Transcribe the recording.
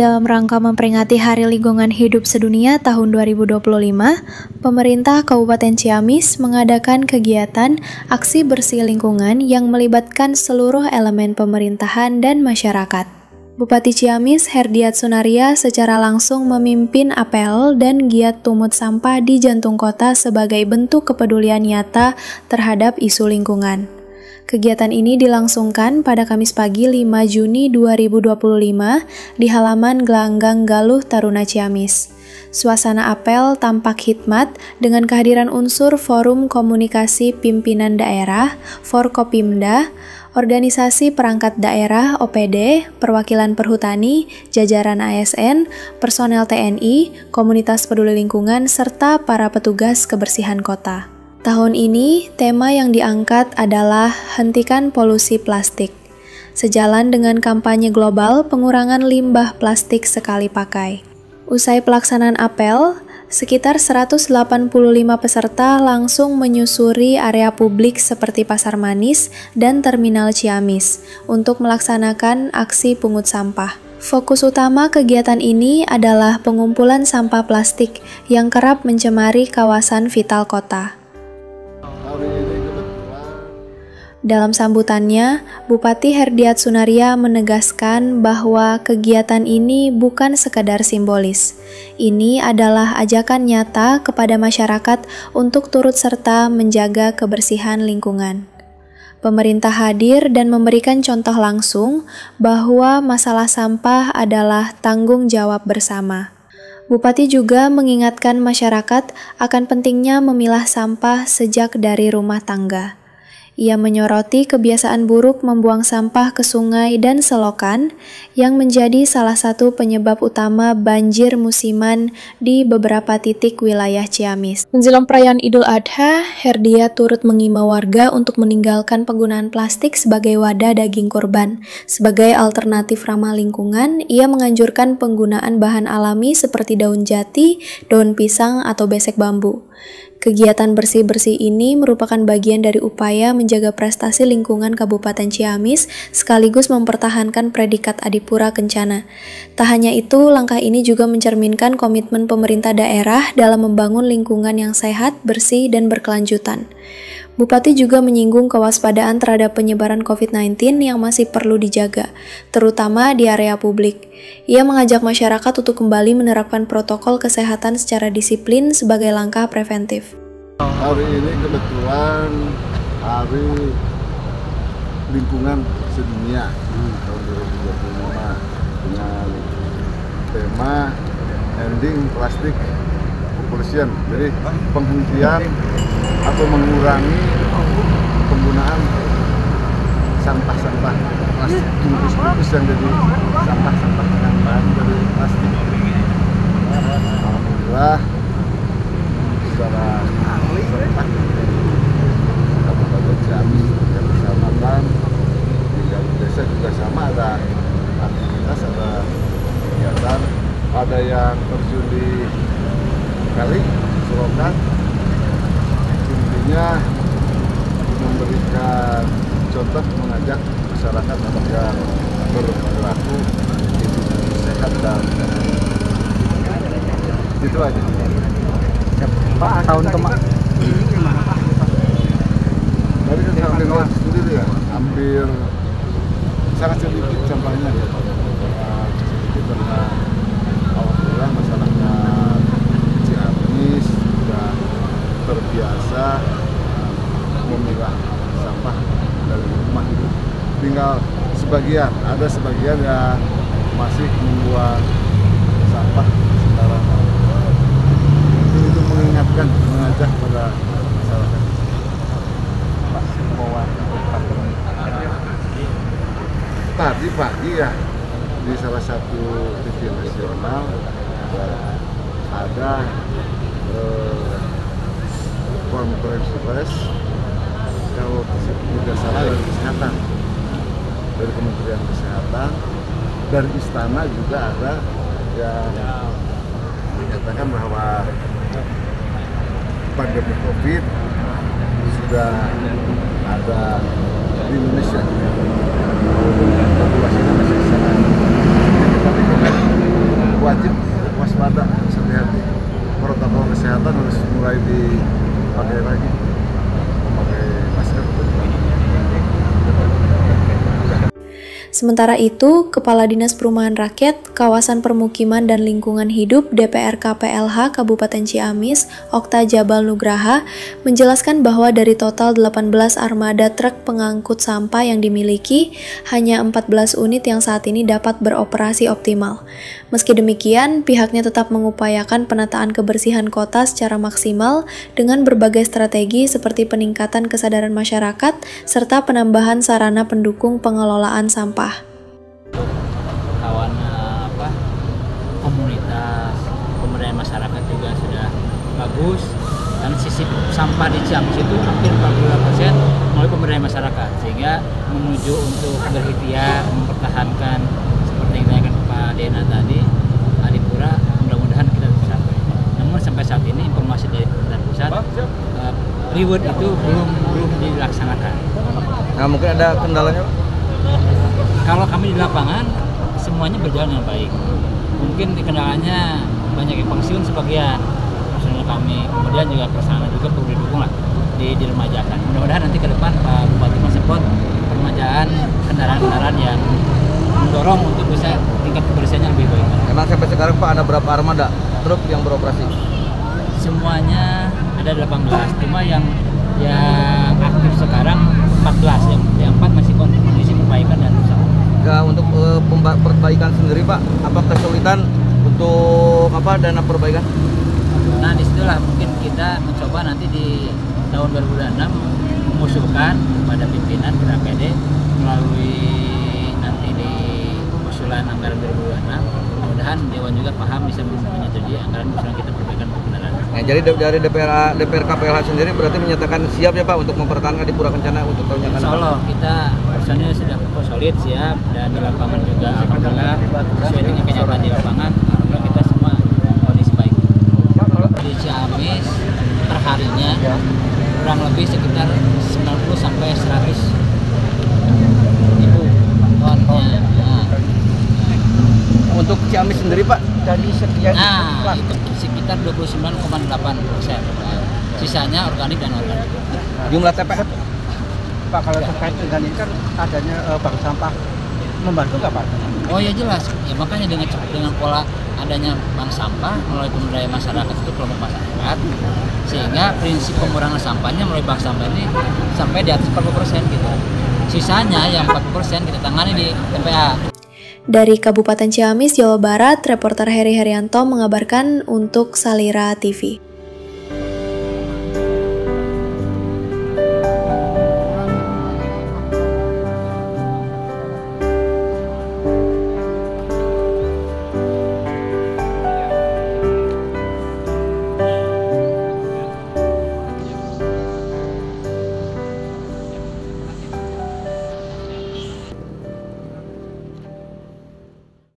dalam rangka memperingati Hari Lingkungan Hidup Sedunia tahun 2025, pemerintah Kabupaten Ciamis mengadakan kegiatan aksi bersih lingkungan yang melibatkan seluruh elemen pemerintahan dan masyarakat. Bupati Ciamis Herdiat Sunaria secara langsung memimpin apel dan giat pungut sampah di jantung kota sebagai bentuk kepedulian nyata terhadap isu lingkungan. Kegiatan ini dilangsungkan pada Kamis pagi 5 Juni 2025 di halaman Gelanggang Galuh Taruna Ciamis. Suasana apel tampak hikmat dengan kehadiran unsur Forum Komunikasi Pimpinan Daerah, Forkopimda, Organisasi Perangkat Daerah OPD, Perwakilan Perhutani, jajaran ASN, personel TNI, komunitas peduli lingkungan, serta para petugas kebersihan kota. Tahun ini, tema yang diangkat adalah Hentikan Polusi Plastik. Sejalan dengan kampanye global pengurangan limbah plastik sekali pakai. Usai pelaksanaan apel, sekitar 185 peserta langsung menyusuri area publik seperti Pasar Manis dan Terminal Ciamis untuk melaksanakan aksi pungut sampah. Fokus utama kegiatan ini adalah pengumpulan sampah plastik yang kerap mencemari kawasan vital kota. Dalam sambutannya, Bupati Herdiat Sunaria menegaskan bahwa kegiatan ini bukan sekadar simbolis. Ini adalah ajakan nyata kepada masyarakat untuk turut serta menjaga kebersihan lingkungan. Pemerintah hadir dan memberikan contoh langsung bahwa masalah sampah adalah tanggung jawab bersama. Bupati juga mengingatkan masyarakat akan pentingnya memilah sampah sejak dari rumah tangga. Ia menyoroti kebiasaan buruk membuang sampah ke sungai dan selokan yang menjadi salah satu penyebab utama banjir musiman di beberapa titik wilayah Ciamis. Menjelang perayaan Idul Adha, Herdiat turut mengimbau warga untuk meninggalkan penggunaan plastik sebagai wadah daging kurban. Sebagai alternatif ramah lingkungan, ia menganjurkan penggunaan bahan alami seperti daun jati, daun pisang, atau besek bambu. Kegiatan bersih-bersih ini merupakan bagian dari upaya menjaga prestasi lingkungan Kabupaten Ciamis sekaligus mempertahankan predikat Adipura Kencana. Tak hanya itu, langkah ini juga mencerminkan komitmen pemerintah daerah dalam membangun lingkungan yang sehat, bersih, dan berkelanjutan. Bupati juga menyinggung kewaspadaan terhadap penyebaran COVID-19 yang masih perlu dijaga, terutama di area publik. Ia mengajak masyarakat untuk kembali menerapkan protokol kesehatan secara disiplin sebagai langkah preventif. Hari ini kebetulan Hari Lingkungan Sedunia tahun 2025 dengan tema Ending Plastic Pollution. Jadi penghentian atau mengurangi penggunaan sampah-sampah plastik bungkus-bungkus yang jadi sampah-sampah yang bahan dari plastik. Alhamdulillah secara serentak Kabupaten Ciamis dan kecamatan di desa juga sama, ada aktivitas, ada kegiatan, ada yang terjun di kali selokan. Intinya memberikan contoh, mengajak masyarakat agar berperilaku sehat dan itu aja. Pak, tahun kemarin tadi kan sampai lewat sendiri ya, hampir sangat sedikit sampahnya ya. Sedikit karena alhamdulillah masyarakat Ciamis sudah terbiasa memilah sampah dari rumah itu. Tinggal sebagian, ada sebagian yang masih membuang sampah sembarangan. Itu mengingatkan, mengajak pada masyarakat. Tadi pagi ya di salah satu TV nasional ada konferensi pers, kalau tidak salah dari kesehatan, dari Kementerian Kesehatan, dari Istana juga ada yang menyatakan bahwa pandemi COVID sudah ada di Indonesia. Populasinya masih sangat sedikit, tapi Sementara itu, Kepala Dinas Perumahan Rakyat, Kawasan Permukiman dan Lingkungan Hidup DPRK PLH Kabupaten Ciamis, Okta Jabal Nugraha, menjelaskan bahwa dari total 18 armada truk pengangkut sampah yang dimiliki, hanya 14 unit yang saat ini dapat beroperasi optimal. Meski demikian, pihaknya tetap mengupayakan penataan kebersihan kota secara maksimal dengan berbagai strategi seperti peningkatan kesadaran masyarakat serta penambahan sarana pendukung pengelolaan sampah. Kawan komunitas, pemberdayaan masyarakat juga sudah bagus, dan sisi sampah di Ciamis itu hampir 42% melalui pemberdayaan masyarakat, sehingga menuju untuk berikhtiar mempertahankan seperti yang ditanyakan Pak Dena tadi, Adipura, mudah-mudahan kita bisa sampai. Namun sampai saat ini informasi dari pemerintah pusat, reward itu belum dilaksanakan. Nah, mungkin ada kendalanya, Pak? Kalau kami di lapangan semuanya berjalan dengan baik. Mungkin kendalanya banyak yang pensiun sebagian personil kami, kemudian juga persana juga perlu didukung lah, diremajakan. Mudah-mudahan nanti ke depan Pak Bupati mensupport peremajaan kendaraan-kendaraan yang mendorong untuk bisa tingkat kebersihannya lebih baik. Emang sampai sekarang Pak ada berapa armada truk yang beroperasi? Semuanya ada 18, cuma yang aktif sekarang 14, yang 4 masih kondisi perbaikan dan rusak. Ya, untuk perbaikan sendiri Pak, apa kesulitan untuk dana perbaikan? Nah, disitulah mungkin kita mencoba nanti di tahun 2026 mengusulkan kepada pimpinan BPD melalui nanti di usulan anggaran 2026. Mudah-mudahan Dewan juga paham bisa menyetujui anggaran usulan kita perbaikan kendaraan. Nah, jadi dari DPRK PLH sendiri berarti menyatakan siap ya Pak untuk mempertahankan di Pura Kencana untuk tahun yang akan datang. Insya Allah kita personil sudah solid, siap, dan di lapangan juga alhamdulillah sesuai dengan kenyataan di lapangan, alhamdulillah kita semua kondisi baik. Di Ciamis perharinya kurang lebih sekitar 90 sampai 100 ribu tonnya. Untuk Ciamis sendiri Pak, dari sekian itu sekitar 29,8%. Sisanya organik dan organik. jumlah TPS Pak, kalau terkait dengan ini kan adanya bank sampah, membantu nggak Pak? Oh ya jelas, ya makanya dengan pola adanya bank sampah melalui pemberdayaan masyarakat itu kelompok masyarakat, sehingga prinsip pengurangan sampahnya melalui bank sampah ini sampai di atas 40% gitu. Sisanya yang 40% kita tangani di TPA. Dari Kabupaten Ciamis, Jawa Barat, reporter Heri Herianto mengabarkan untuk Salira TV.